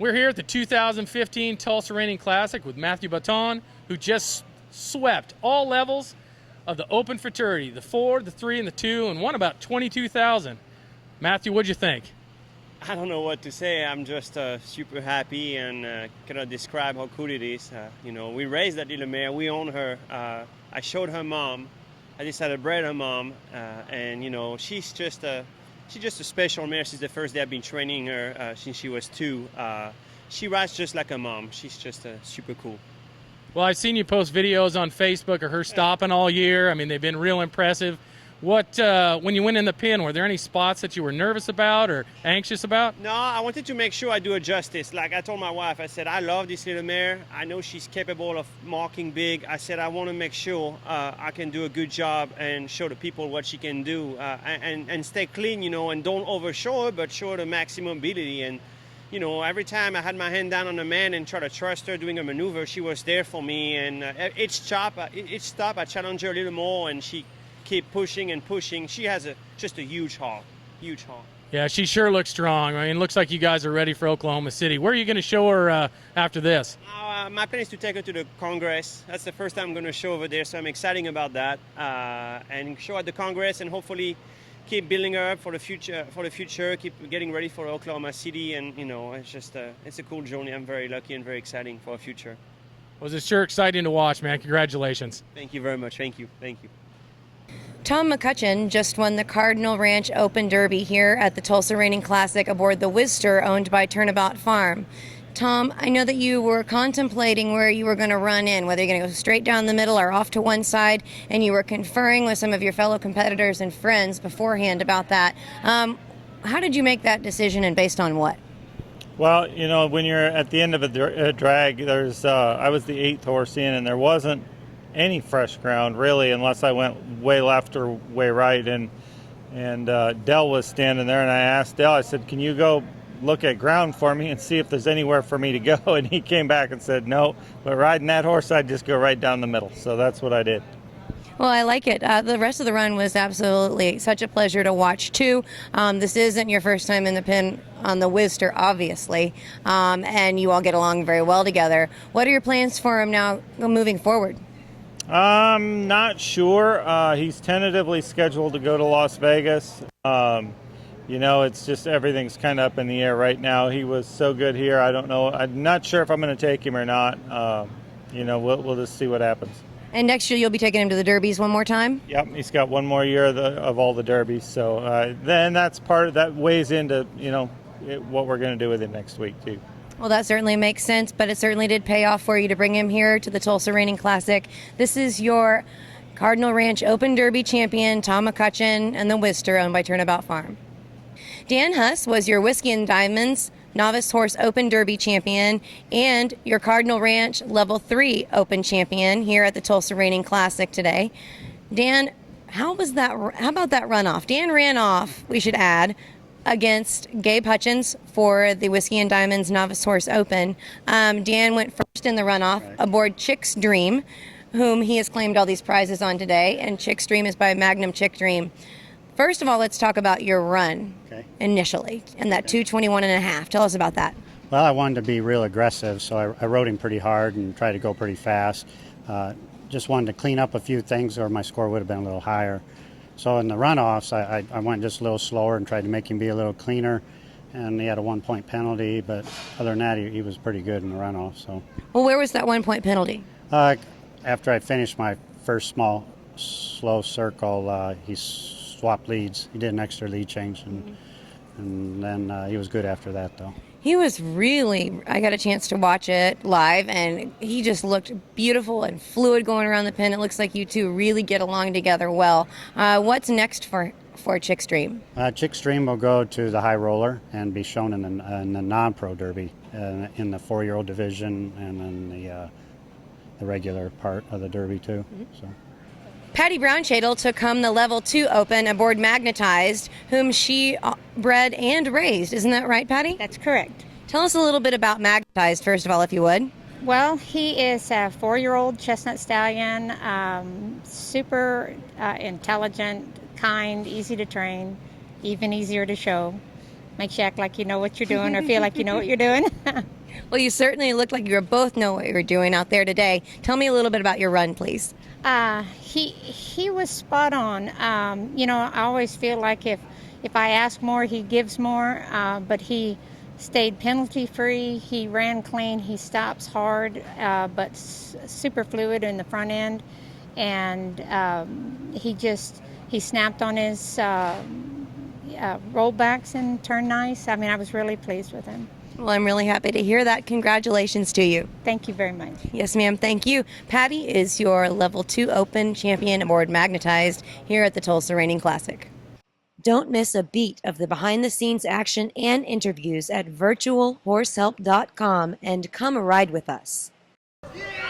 We're here at the 2015 Tulsa Reining Classic with Matthew Baton, who just swept all levels of the Open Futurity, the 4, the 3, and the 2, and won about 22,000. Matthew, what'd you think? I don't know what to say. I'm just super happy and cannot describe how cool it is. We raised that little mare. We own her. I showed her mom. I decided to breed her mom, and she's just a special mare. Since the first day I've been training her since she was 2. She rides just like a mom. She's just super cool. Well, I've seen you post videos on Facebook of her stopping all year. I mean, they've been real impressive. When you went in the pen, were there any spots that you were nervous about or anxious about? No, I wanted to make sure I do her justice. Like I told my wife, I said, I love this little mare. I know she's capable of marking big. I said, I want to make sure I can do a good job and show the people what she can do and stay clean, and don't overshow her, but show her the maximum ability. And, every time I had my hand down on the man and try to trust her doing a maneuver, she was there for me. And each stop, I challenged her a little more, and she keep pushing and pushing. She has just a huge haul. Yeah, she sure looks strong. I mean, it looks like you guys are ready for Oklahoma City. Where are you going to show her after this? My plan is to take her to the Congress. That's the first time I'm going to show over there, so I'm excited about that. And show at the Congress and hopefully keep building her up for the future, keep getting ready for Oklahoma City. And, it's a cool journey. I'm very lucky and very exciting for our future. Well, it's sure exciting to watch, man. Congratulations. Thank you very much. Thank you. Tom McCutcheon just won the Cardinal Ranch Open Derby here at the Tulsa Reining Classic aboard the Whistler owned by Turnabout Farm. Tom, I know that you were contemplating where you were going to run in, whether you're going to go straight down the middle or off to one side, and you were conferring with some of your fellow competitors and friends beforehand about that. How did you make that decision and based on what? Well, when you're at the end of a drag, I was the 8th horse in, and there wasn't any fresh ground really unless I went way left or way right, and Dell was standing there, and I asked Dell, I said, can you go look at ground for me and see if there's anywhere for me to go? And he came back and said no, but riding that horse I'd just go right down the middle. So that's what I did. Well, I like it. The rest of the run was absolutely such a pleasure to watch, too. This isn't your first time in the pen on the Whistler, obviously, and you all get along very well together. What are your plans for him now moving forward? I'm not sure. He's tentatively scheduled to go to Las Vegas. It's just everything's kind of up in the air right now. He was so good here. I don't know. I'm not sure if I'm going to take him or not. We'll just see what happens. And next year you'll be taking him to the Derbies one more time? Yep, he's got one more year of all the Derbies. So then that's part of that weighs into, what we're going to do with him next week, too. Well, that certainly makes sense, but it certainly did pay off for you to bring him here to the Tulsa Reining Classic. This is your Cardinal Ranch Open Derby champion, Tom McCutcheon, and the Whistler owned by Turnabout Farm. Dan Huss was your Whiskey and Diamonds Novice Horse Open Derby champion and your Cardinal Ranch Level 3 Open champion here at the Tulsa Reining Classic today. Dan, how about that runoff? Dan ran off, we should add, against Gabe Hutchins for the Whiskey and Diamonds Novice Horse Open. Dan went first in the runoff aboard Chick's Dream, whom he has claimed all these prizes on today, and Chick's Dream is by Magnum Chick Dream. First of all, let's talk about your run initially, and that 2:21.5. Tell us about that. Well, I wanted to be real aggressive, so I rode him pretty hard and tried to go pretty fast. Just wanted to clean up a few things, or my score would have been a little higher. So in the runoffs, I went just a little slower and tried to make him be a little cleaner, and he had a 1-point penalty, but other than that, he was pretty good in the runoff. So. Well, where was that 1-point penalty? After I finished my first small, slow circle, he swapped leads. He did an extra lead change, and then he was good after that, though. He was really, I got a chance to watch it live, and he just looked beautiful and fluid going around the pen. It looks like you two really get along together well. What's next for Chick's Dream? Chick's Dream will go to the high roller and be shown in the non-pro derby, in the 4-year-old division, and then the regular part of the derby, too. So. Patty Brownshadle took home the Level 2 Open aboard Magnetized, whom she bred and raised. Isn't that right, Patty? That's correct. Tell us a little bit about Magnetized, first of all, if you would. Well, he is a 4-year-old chestnut stallion, super intelligent, kind, easy to train, even easier to show. Makes you act like you know what you're doing or feel like you know what you're doing. Well, you certainly look like you both know what you're doing out there today. Tell me a little bit about your run, please. He was spot on. I always feel like if I ask more, he gives more. But he stayed penalty free. He ran clean. He stops hard, but super fluid in the front end, and he snapped on his rollbacks and turned nice. I mean, I was really pleased with him. Well, I'm really happy to hear that. Congratulations to you. Thank you very much. Yes, ma'am. Thank you. Patty is your Level 2 Open champion aboard Magnetized here at the Tulsa Reining Classic. Don't miss a beat of the behind-the-scenes action and interviews at virtualhorsehelp.com and come ride with us. Yeah!